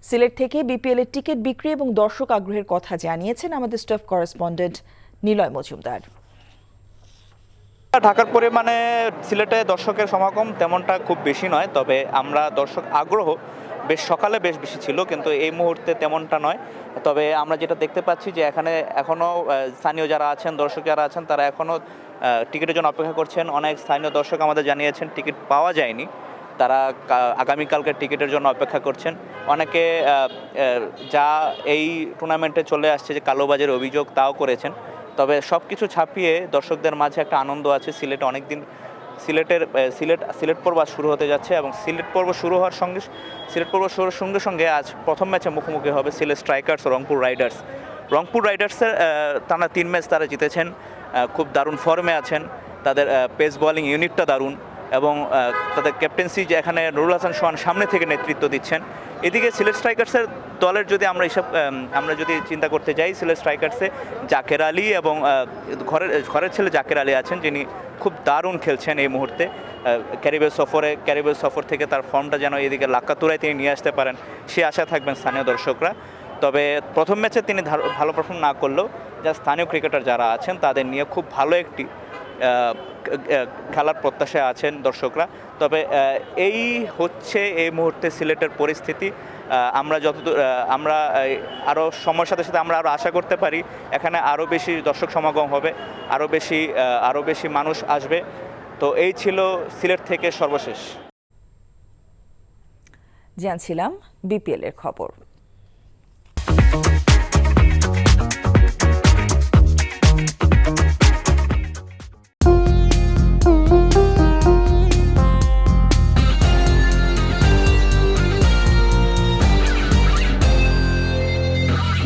সিলেট থেকে বিপিএল এর টিকিট বিক্রি এবং দর্শক আগ্রহের কথা জানিয়েছেন আমাদের স্টাফ করেসপন্ডেন্ট নিলয় মজুমদার। ঢাকার পরিমাণে সিলেটে দর্শকের সমাগম তেমনটা খুব বেশি নয়, তবে আমরা দর্শক আগ্রহ বেশ সকালে বেশ বেশি ছিল, কিন্তু এই মুহূর্তে তেমনটা নয়। তবে আমরা যেটা দেখতে পাচ্ছি যে এখানে এখনও স্থানীয় যারা আছেন, দর্শক যারা আছেন, তারা এখনও টিকিটের জন্য অপেক্ষা করছেন। অনেক স্থানীয় দর্শক আমাদের জানিয়েছেন টিকিট পাওয়া যায়নি, তারা আগামীকালকে টিকিটের জন্য অপেক্ষা করছেন। অনেকে যা এই টুর্নামেন্টে চলে আসছে যে কালোবাজারের অভিযোগ তাও করেছেন। তবে সব কিছু ছাপিয়ে দর্শকদের মাঝে একটা আনন্দ আছে। সিলেটে অনেকদিন সিলেট পর্ব শুরু হতে যাচ্ছে এবং সিলেট পর্ব শুরুর সঙ্গে সঙ্গে আজ প্রথম ম্যাচে মুখোমুখি হবে সিলেট স্ট্রাইকার্স ও রংপুর রাইডার্সের টানা 3 ম্যাচ তারা জিতেছেন, খুব দারুণ ফর্মে আছেন। তাদের পেস বোলিং ইউনিটটা দারুণ এবং তাদের ক্যাপ্টেন্সি যে এখানে নুরুল হাসান সোহান সামনে থেকে নেতৃত্ব দিচ্ছেন। এদিকে সিলেট স্ট্রাইকার্সের দলের যদি আমরা যদি চিন্তা করতে যাই, সিলেট স্ট্রাইকার্সে জাকের আলী এবং ঘরের ছেলে জাকের আলী আছেন, যিনি খুব দারুণ খেলছেন এই মুহূর্তে। ক্যারিবীয় সফর থেকে তার ফর্মটা যেন এদিকে লাক্কাতুরায় তিনি নিয়ে আসতে পারেন, সে আশা থাকবেন স্থানীয় দর্শকরা। তবে প্রথম ম্যাচে তিনি ভালো পারফর্ম না করলেও যা স্থানীয় ক্রিকেটার যারা আছেন তাদের নিয়ে খুব ভালো একটি খেলার প্রত্যাশায় আছেন দর্শকরা। তবে এই হচ্ছে এই মুহূর্তে সিলেটের পরিস্থিতি। আমরা আরও সময়ের সাথে সাথে আমরা আরও আশা করতে পারি এখানে আরও বেশি দর্শক সমাগম হবে, আরও বেশি মানুষ আসবে। তো এই ছিল সিলেট থেকে সর্বশেষ জানছিলাম বিপিএল এর খবর।